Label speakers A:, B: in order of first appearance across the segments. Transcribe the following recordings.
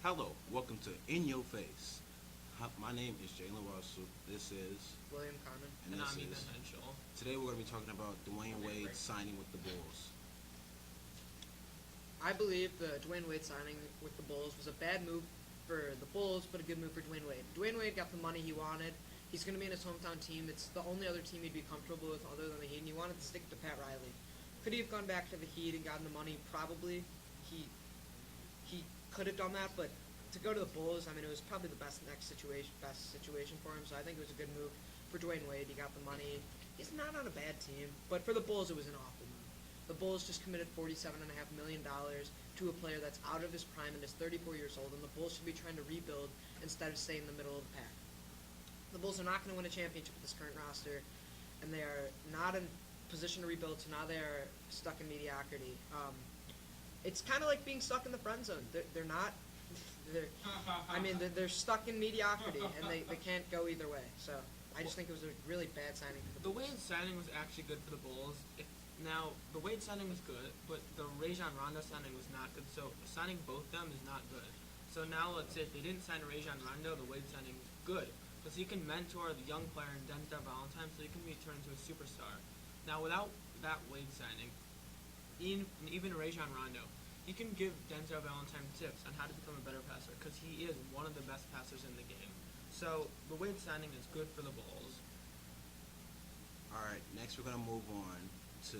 A: Hello, welcome to In Your Face. My name is Jalen Russell. This is,
B: William Carmen.
A: and
C: And
A: this
C: I'm
A: is.
C: Ethan Henschel.
A: Today we're going to be talking about Dwayne Wade signing with the Bulls.
B: I believe the Dwayne Wade signing with the Bulls was a bad move for the Bulls, but a good move for Dwayne Wade. Dwayne Wade got the money he wanted. He's going to be in his hometown team. It's the only other team he'd be comfortable with other than the Heat, and he wanted to stick to Pat Riley. Could he have gone back to the Heat and gotten the money? Probably. He could have done that, but to go to the Bulls, I mean, it was probably the best situation for him. So I think it was a good move for Dwayne Wade. He got the money. He's not on a bad team, but for the Bulls, it was an awful move. The Bulls just committed $47.5 million to a player that's out of his prime and is 34 years old, and the Bulls should be trying to rebuild instead of stay in the middle of the pack. The Bulls are not going to win a championship with this current roster, and they are not in position to rebuild, so now they are stuck in mediocrity. It's kind of like being stuck in the friend zone. They're not. They're stuck in mediocrity, and they can't go either way. So I just think it was a really bad signing for the
C: The
B: Bulls.
C: Wade signing was actually good for the Bulls. Now, the Wade signing was good, but the Rajon Rondo signing was not good. So signing both them is not good. So now let's say if they didn't sign Rajon Rondo, the Wade signing is good. Because he can mentor the young player in Denzel Valentine so he can be turned into a superstar. Now, without that Wade signing, even Rajon Rondo, he can give Denzel Valentine tips on how to become a better passer because he is one of the best passers in the game. So the Wade signing is good for the Bulls.
A: Alright, next we're going to move on to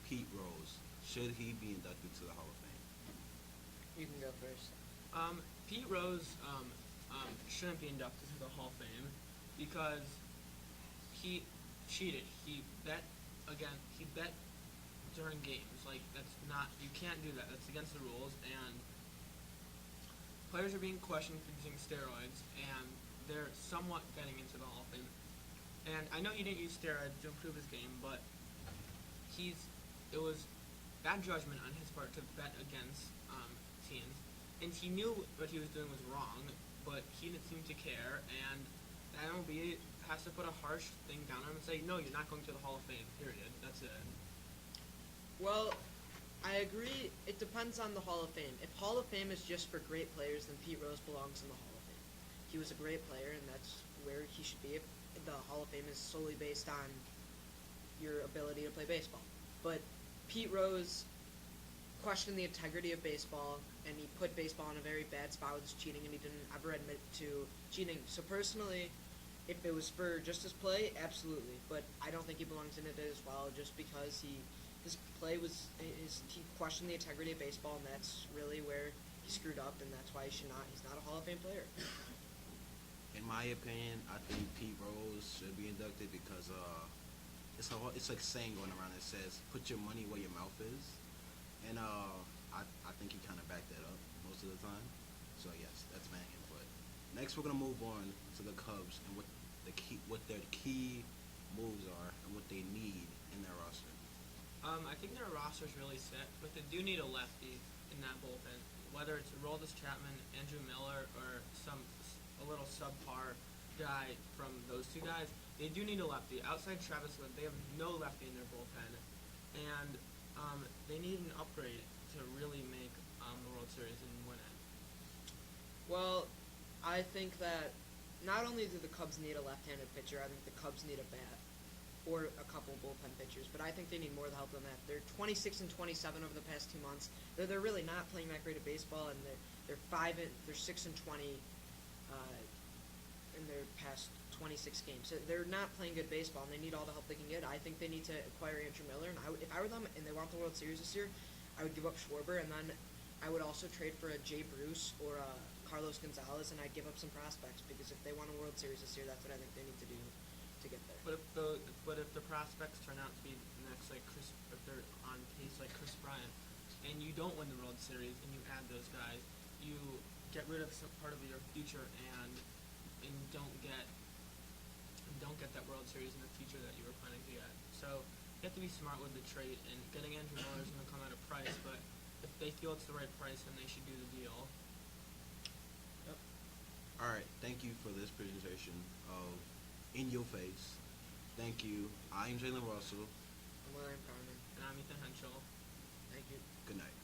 A: Pete Rose. Should he be inducted to the Hall of Fame?
B: You can go first.
C: Pete Rose shouldn't be inducted to the Hall of Fame because he cheated. He bet during games. Like, that's not, you can't do that. That's against the rules, and players are being questioned for using steroids, and they're somewhat getting into the Hall of Fame. And I know he didn't use steroids to improve his game, but it was bad judgment on his part to bet against teams. And he knew what he was doing was wrong, but he didn't seem to care, and the MLB has to put a harsh thing down on him and say, no, you're not going to the Hall of Fame, period. That's it.
B: Well, I agree. It depends on the Hall of Fame. If Hall of Fame is just for great players, then Pete Rose belongs in the Hall of Fame. He was a great player, and that's where he should be. If the Hall of Fame is solely based on your ability to play baseball. But Pete Rose questioned the integrity of baseball, and he put baseball in a very bad spot with his cheating, and he didn't ever admit to cheating. So personally, if it was for just his play, absolutely. But I don't think he belongs in it as well, just because his play he questioned the integrity of baseball, and that's really where he screwed up, and that's why he's not a Hall of Fame player.
A: In my opinion, I think Pete Rose should be inducted because it's like a saying going around that says, put your money where your mouth is. And I think he kind of backed that up most of the time. So yes, that's my input. Next, we're gonna move on to the Cubs and what their key moves are and what they need in their roster.
C: I think their roster's really set, but they do need a lefty in that bullpen. Whether it's Aroldis Chapman, Andrew Miller, or a little subpar guy from those two guys, they do need a lefty. Outside Travis Wood, they have no lefty in their bullpen, and they need an upgrade to really make the World Series and win it.
B: Well, I think that not only do the Cubs need a left-handed pitcher, I think the Cubs need a bat or a couple bullpen pitchers, but I think they need more help than that. They're 26 and 27 over the past 2 months. They're really not playing that great of baseball, and they're 6 and 20 in their past 26 games. So they're not playing good baseball, and they need all the help they can get. I think they need to acquire Andrew Miller, and if I were them and they want the World Series this year, I would give up Schwarber, and then I would also trade for a Jay Bruce or a Carlos Gonzalez, and I'd give up some prospects, because if they want a World Series this year, that's what I think they need to do to get there.
C: But if the prospects turn out to be next, like if they're on pace like Chris Bryant, and you don't win the World Series and you add those guys, you get rid of some part of your future and don't get that World Series in the future that you were planning to get. So you have to be smart with the trade, and getting Andrew Miller is going to come at a price, but if they feel it's the right price, then they should do the deal.
B: Yep.
A: Alright, thank you for this presentation of In Your Face. Thank you. I'm Jalen Russell.
B: I'm William Carmen.
C: And I'm Ethan Henschel.
B: Thank you.
A: Good night.